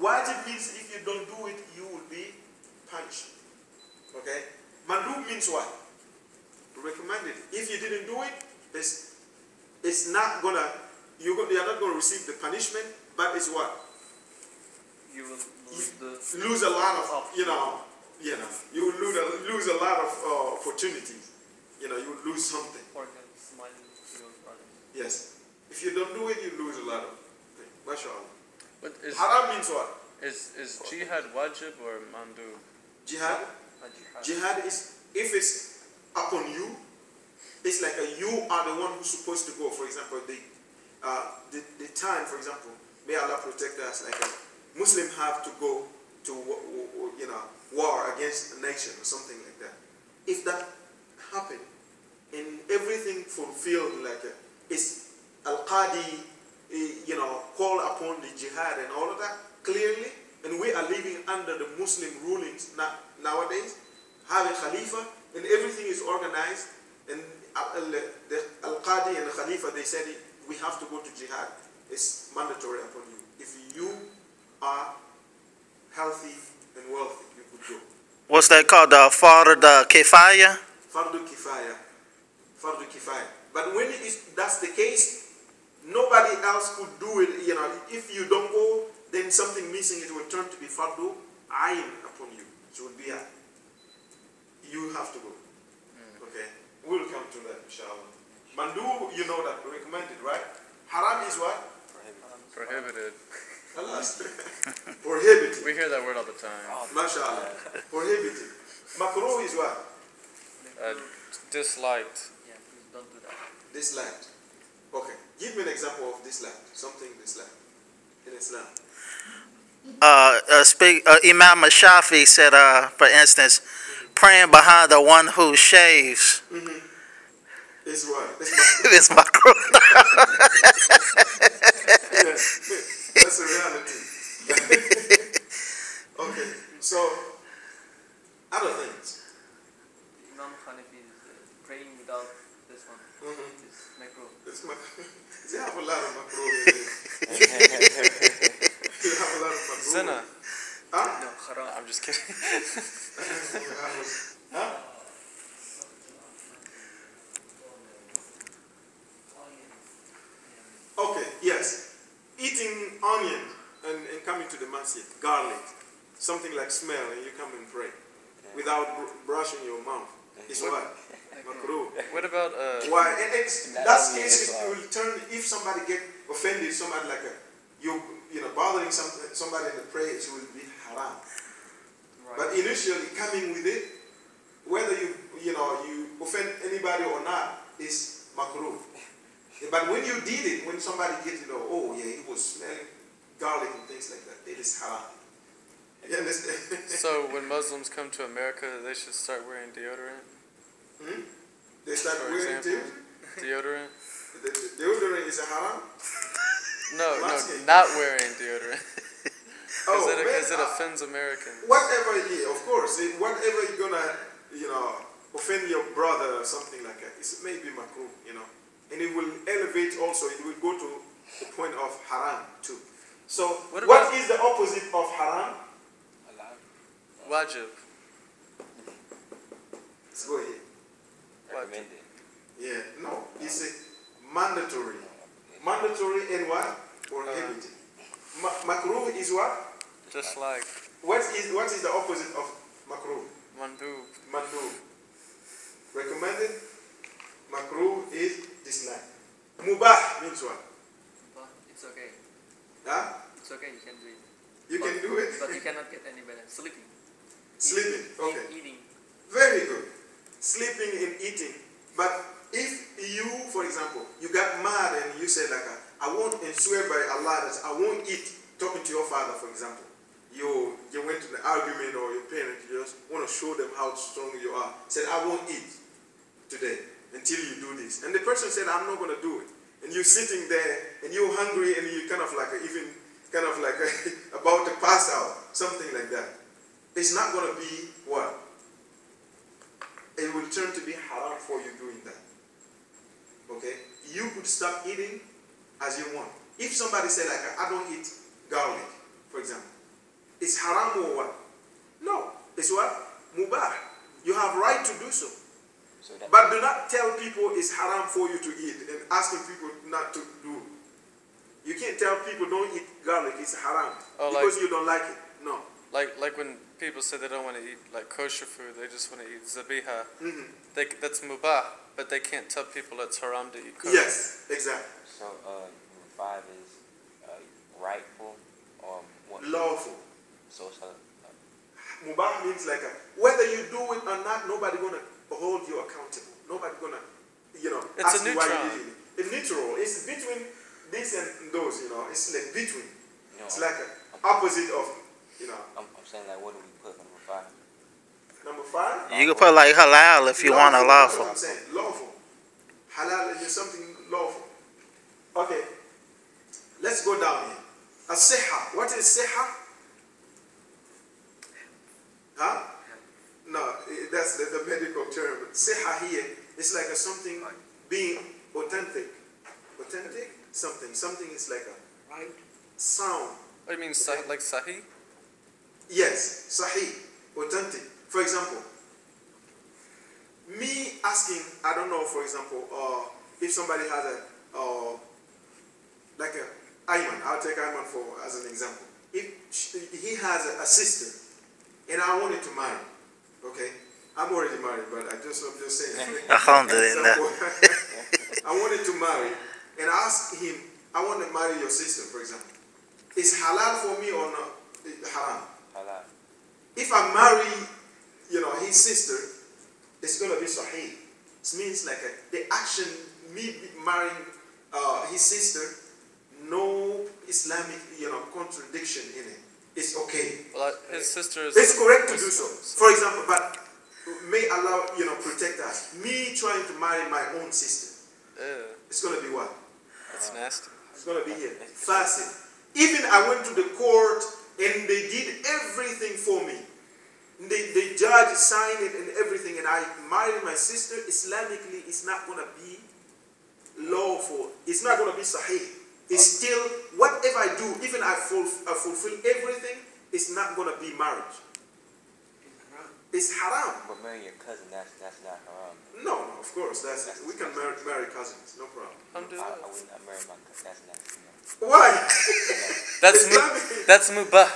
Wajib means if you don't do it, you will be punished. Okay? Mandub means what? Recommended. If you didn't do it, it's not gonna, you're not gonna receive the punishment, but it's what? You will lose a lot of, you will lose a lot of opportunities. You will lose something. For example, smiling to your brother. Yes. If you don't do it, you lose a lot of things. MashaAllah. But Haram means what? Is jihad wajib or mandub? Jihad? Jihad is, if it's upon you, it's like you are the one who's supposed to go. For example, the time, for example, may Allah protect us, like a Muslim have to go to war against a nation or something like that. If that happened and everything fulfilled, like it's al-qadi, call upon the jihad and all of that clearly, and we are living under the Muslim rulings nowadays, have a khalifa, and everything is organized, and the al-qadi and the khalifa, they said we have to go to jihad. It's mandatory upon you. If you are healthy and wealthy, you could go. What's that called? The Fardu Kifaya? Fardu Kifaya. Fardu Kifaya. But when that's the case, nobody else could do it. If you don't go, then something missing, it will turn to be Fardu Ayn upon you. It will be you have to go. Okay? We'll come to that, inshallah. Mandu, you know that, recommended, right? Haram is what? Prohibited. Prohibited. We hear that word all the time. MashaAllah. Prohibited. Makruh is what? Disliked. Yeah, please don't do that. Disliked. Okay. Give me an example of disliked. Something disliked in Islam. Imam Shafi'i said, for instance, praying behind the one who shaves. It's what? It's makruh. Yes, that's a reality. Okay, so other things. Imam Hanafi is praying without this one. and coming to the masjid, garlic, something like smell, and you come and pray without brushing your mouth. It's what? Makruh. What about Why? And that's cases you will turn if somebody get offended, somebody like you know bothering somebody in the prayer, it will be haram. Right. But initially coming with it, whether you offend anybody or not, is makruh. But when you did it, when somebody gets oh yeah, he was smelling garlic and things like that, it is haram. You understand? so when Muslims come to America, they should start wearing deodorant? They start For wearing example, deodorant? the deodorant is a haram? No, Masking. not wearing deodorant. Oh, Because it offends Americans. Whatever, yeah, of course. Whatever you're gonna, offend your brother or something like that, it may be makruh, and it will elevate also. It will go to the point of haram too. So, what is the opposite of haram? Wajib. Let's go ahead. Recommended. Yeah, no, it's a mandatory. Mandatory and what? Prohibited. Makruh is what? Just like What is the opposite of makruh? mandub. Mandub. Recommended. Makruh is dislike. Mubah means what? But it's okay. Huh? It's okay, you can do it. You can do it. But you cannot get any better. Sleeping. Sleeping. Okay. Eating. Very good. Sleeping and eating. But if you, for example, you got mad and you said like, I won't and swear by Allah that I won't eat, talking to your father, for example. You went to the argument or your parents, you just want to show them how strong you are. Said, I won't eat today until you do this. And the person said, I'm not going to do it. And you're sitting there and you're hungry and you kind of like about to pass out, something like that. It's not going to be what? It will turn to be haram for you doing that. Okay? You could stop eating as you want. If somebody said like, I don't eat garlic, for example, it's haram or what? No. It's what? Mubah. You have right to do so. But do not tell people it's haram for you to eat and asking people not to do. You can't tell people don't eat garlic, it's haram. Because you don't like it. No. Like when people say they don't want to eat like kosher food, they just want to eat zabiha. That's mubah, but they can't tell people it's haram to eat kosher. Yes, exactly. So, number 5 is rightful or what? Lawful. So, Mubah means like whether you do it or not, nobody gonna hold you accountable. Nobody gonna, it's ask a you why neutral. you did it. It's neutral. It's between this and those. It's like between. It's like opposite of. I'm saying like, what do we put number 5? Number 5. You can put like halal if you want a That's lawful. what I'm saying. Lawful. Halal is something lawful. Okay. Let's go down here. As-sihha. What is sihha? Huh? No, that's the medical term. Sihha here is like something being authentic. Authentic? Something. Something is like a right sound. What do you mean, like sahih? Yes, sahih, authentic. For example, me asking, I don't know, for example, if somebody has like a Ayman, I'll take Ayman as an example. If he has a sister, and I wanted to marry, okay? I'm already married, but I'm just saying. Alhamdulillah. I wanted to marry, and I asked him, I want to marry your sister, for example. Is halal for me or not? Haram. Halal. If I marry, his sister, it's going to be sahih. It means like the action, me marrying his sister, no Islamic, contradiction in it. It's okay. Well, his sister is. It's correct to do so. For example, but may Allah, protect us. Me trying to marry my own sister, it's going to be what? That's nasty. It's going to be here. Fasting. Even I went to the court and they did everything for me. The judge signed it and everything, and I married my sister. Islamically, it's not going to be lawful. It's not going to be sahih. It's still, whatever I do, even I fulfill everything, it's not going to be marriage. It's haram. But marrying your cousin, that's not haram. No, of course. We can marry cousins, no problem. I would not marry my cousin. That's not. Why? That's That's mubah,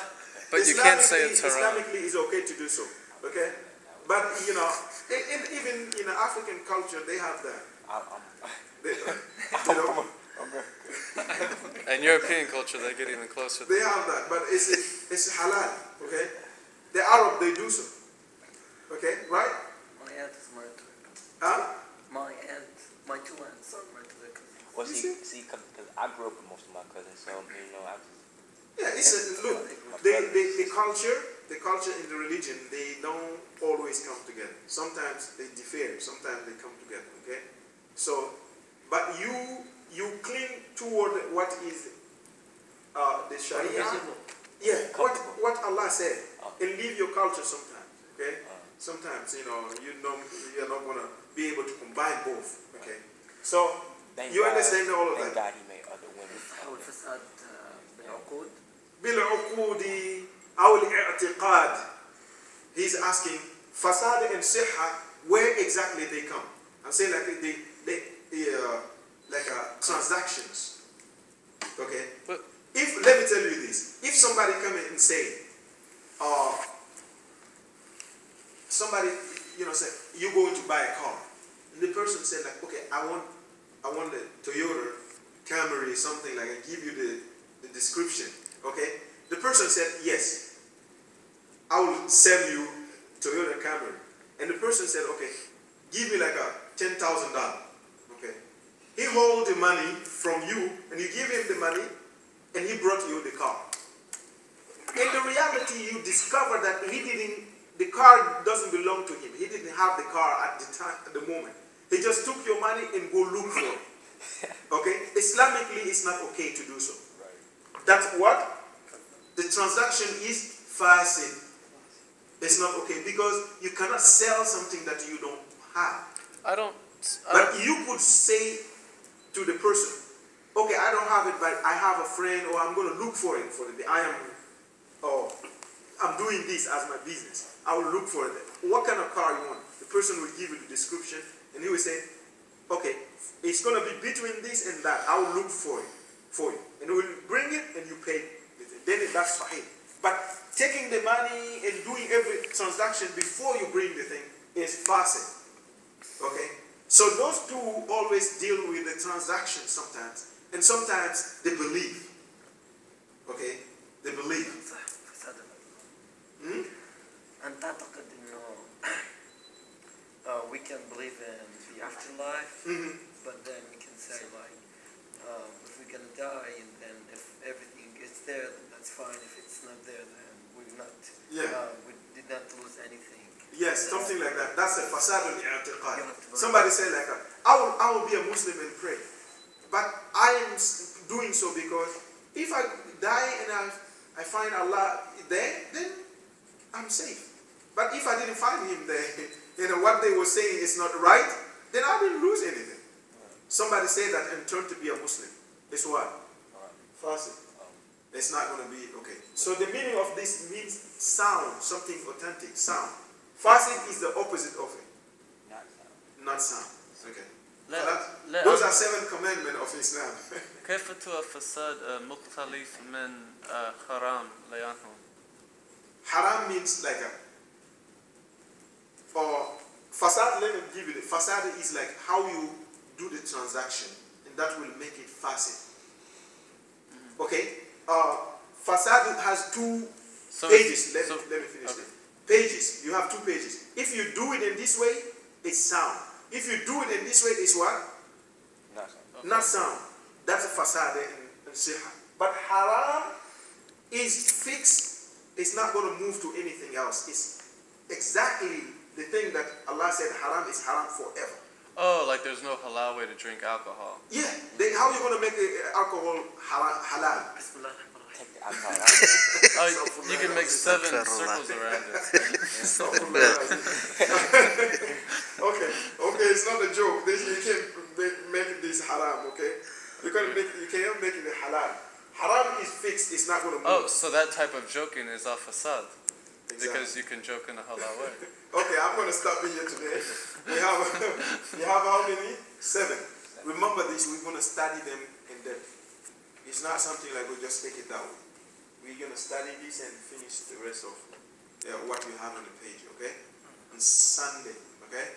but you can't say it's haram. Islamically, it's okay to do so. Okay, but you know, even in African culture, they have that. You know, And European culture, they get even closer. they have that, but it's halal. Okay, the Arab they do so. Okay, right? My aunt is married to a cousin. Huh? My two aunts are married to their cousins. Well, see, because I grew up with most of my cousins, so you know, Yeah, look, the culture in the religion, they don't always come together. Sometimes they differ, sometimes they come together, okay? So, but you cling toward what is the Sharia. Yeah, what Allah said, and leave your culture sometimes, okay? Sometimes, you know, you're not going to be able to combine both, okay? So, you understand all of that? Thank God he made other women. أو الفساد بالعقود. بالعقود أو الاعتقاد. He's asking, fasad and sihha, where exactly they come? I'm saying like transactions. Okay? But Let me tell you this. If somebody come in and say, somebody, say, you're going to buy a car. And the person said, like, okay, I want the Toyota Camry, something like, I give you the description. Okay? The person said, yes, I will sell you Toyota Camry. And the person said, okay, give me like $10,000. Okay? He hold the money from you, and you give him the money, and he brought you the car. In the reality, you discover that the car doesn't belong to him. He didn't have the car at the moment. He just took your money and go look for it. Okay? Islamically, it's not okay to do so. That's what? The transaction is fasid. It's not okay because you cannot sell something that you don't have. But you could say to the person, okay, I don't have it, but I have a friend, or I'm going to look for it. I'm doing this as my business. I will look for it. What kind of car you want? The person will give you the description, and he will say, okay, it's going to be between this and that. I will look for it for you. And we will bring it, and you pay with it. Then that's fine. But taking the money and doing every transaction before you bring the thing is fasid. Okay? So those two always deal with the transaction sometimes. And sometimes they believe. Okay? They believe. أنت تعتقد إنه we can believe in the afterlife, but then we can say like if we're gonna die and then if everything is there, then that's fine. If it's not there, then we're not. We did not lose anything. Yes, something like that. That's a fasad al-i'tiqad. Somebody say like, I will be a Muslim and pray, but I am doing so because if I die and I find Allah there, then I'm safe. But if I didn't find him there, what they were saying is not right, then I didn't lose anything. Somebody say that and turn to be a Muslim. It's what? Fasid. It's not going to be okay. So the meaning of this means sound, something authentic, sound. Fasid is the opposite of it. Not sound. Okay. Those are 7 commandments of Islam. كيف الفساد مختلف من حرام ليانهم؟ Haram means like fasad, let me give you the fasad is like how you do the transaction, and that will make it fasid. Okay? Fasad has 2 pages. Let me finish it. Pages. You have 2 pages. If you do it in this way, it's sound. If you do it in this way, it's what? Not sound. That's a fasad and siha. But haram is fixed. It's not going to move to anything else. It's exactly the thing that Allah said haram is haram forever. Oh, like there's no halal way to drink alcohol. Yeah. How are you going to make alcohol halal? Take the alcohol out. You can make 7 circles around it. Okay, it's not a joke. You can't make this haram, okay? You cannot make it halal. Haram is fixed, it's not going to move. Oh, so that type of joking is a fasad. Exactly. Because you can joke in a halal way. Okay, I'm going to stop here today. We have how many? 7. Remember this, we're going to study them in depth. It's not something like we just take it down. We're going to to study this and finish the rest of what you have on the page, okay? On Sunday, okay?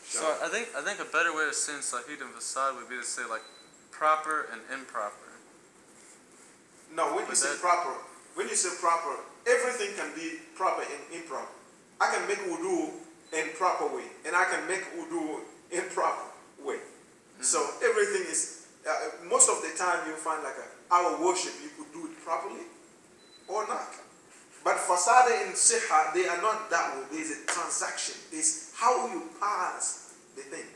So I think a better way of saying Sahih and Fasad would be to say like proper and improper. No, when you say proper, everything can be proper and improper. I can make wudu in proper way, and I can make wudu in proper way. So everything is, most of the time you find like our worship, you could do it properly or not. But fasada and siha, they are not that way. There's a transaction. There's how you pass the thing.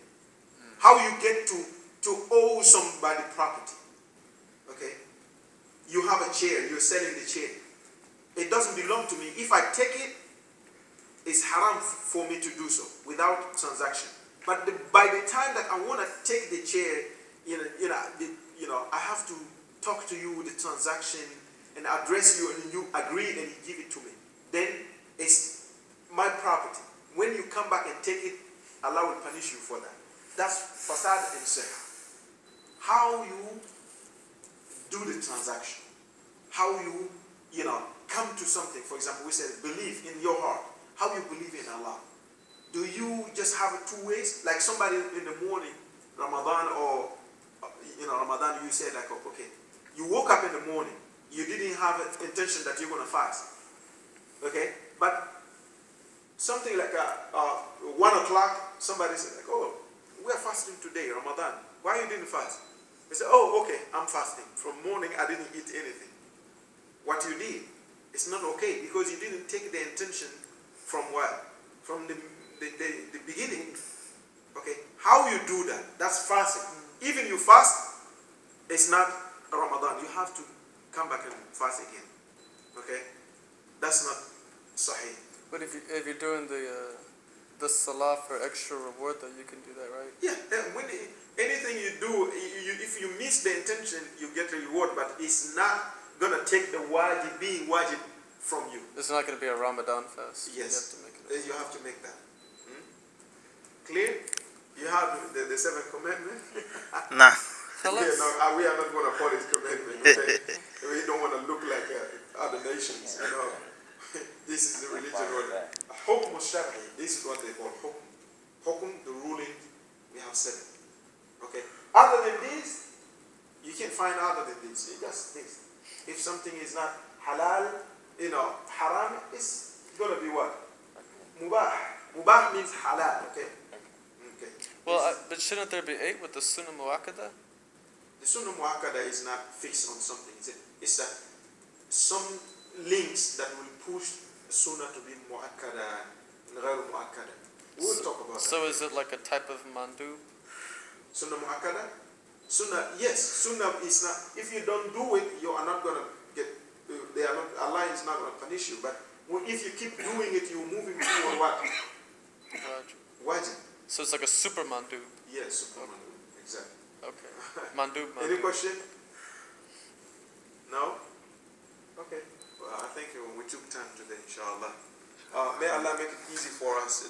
How you get to owe somebody property. Okay? You have a chair, you're selling the chair. It doesn't belong to me. If I take it, it's haram for me to do so without transaction. But by the time that I want to take the chair, I have to talk to you with the transaction and address you, and you agree and you give it to me. Then it's my property. When you come back and take it, Allah will punish you for that. That's fasad and siha. How you do the transaction. How you, come to something. For example, we said believe in your heart. How you believe in Allah. Do you just have it two ways? Like somebody in the morning, Ramadan or, Ramadan, you said like, okay, you woke up in the morning, you didn't have an intention that you're going to fast. Okay? But something like 1 o'clock, somebody said like, oh, we are fasting today, Ramadan. Why you didn't fast? They said, oh, okay, I'm fasting. From morning, I didn't eat anything. What you did, it's not okay because you didn't take the intention from what? From the beginning. Okay? How you do that? That's fasting. Even you fast, it's not Ramadan. You have to come back and fast again. Okay? That's not sahih. But if you're doing the salah for extra reward, that you can do that, right? Yeah. When anything you do, if you miss the intention, you get a reward, but it's not gonna take the wajib, being wajib from you. It's not gonna be a Ramadan fast. Yes. You have to make that. Clear? You have the seventh commandment? Nah. Yeah, we are not going to follow his commandment. Okay? We don't want to look like other nations. This is the religion. Hukm shafi'i. This is what they call hukm. Hukm, the ruling, we have 7. Okay? Other than this, you can find other than this. It's just this. If something is not halal, haram, it's going to be what? Mubah. Mubah means halal, okay? Okay. Well, but shouldn't there be 8 with the sunnah mu'akkada? The sunnah mu'akkada is not fixed on something. It's some links that will push the sunnah to be mu'akkada and ghayr mu'akkada. We'll talk about that. So is it like a type of mandub? Sunnah mu'akkada? Sunnah, yes. Sunnah is not, if you don't do it, you are not going to get, Allah is not going to punish you. But if you keep doing it, you're moving toward what? Wajib. So it's like a super mandub. Yes, super mandub. Exactly. Okay. Mandub. Any question? No? Okay. Well, I think we took time today, inshallah. May Allah make it easy for us.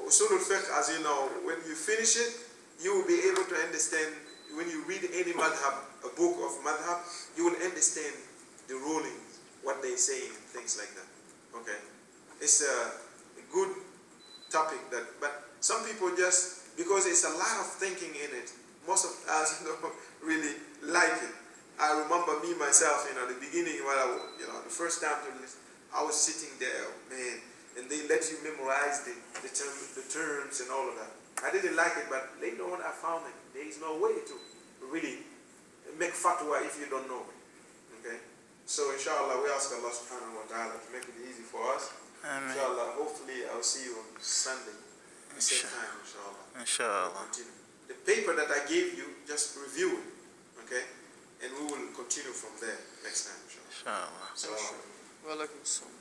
Usool Al Fiqh, as you know, when you finish it, you will be able to understand, when you read any madhab, a book of madhab, you will understand the rulings, what they say, and things like that. Okay? It's a good topic, but some people just, because it's a lot of thinking in it, most of us don't really like it. I remember me myself, the beginning when the first time to listen, I was sitting there, man, and they let you memorize the terms and all of that. I didn't like it, but later on I found that there is no way to really make fatwa if you don't know it. Okay? So inshallah, we ask Allah subhanahu wa ta'ala to make it easy for us. Amen. Inshallah, hopefully I'll see you on Sunday at the same time, inshallah. Inshallah. The paper that I gave you, just review it, okay? And we will continue from there next time, inshallah. Inshallah. So, Wa alaikum assalam.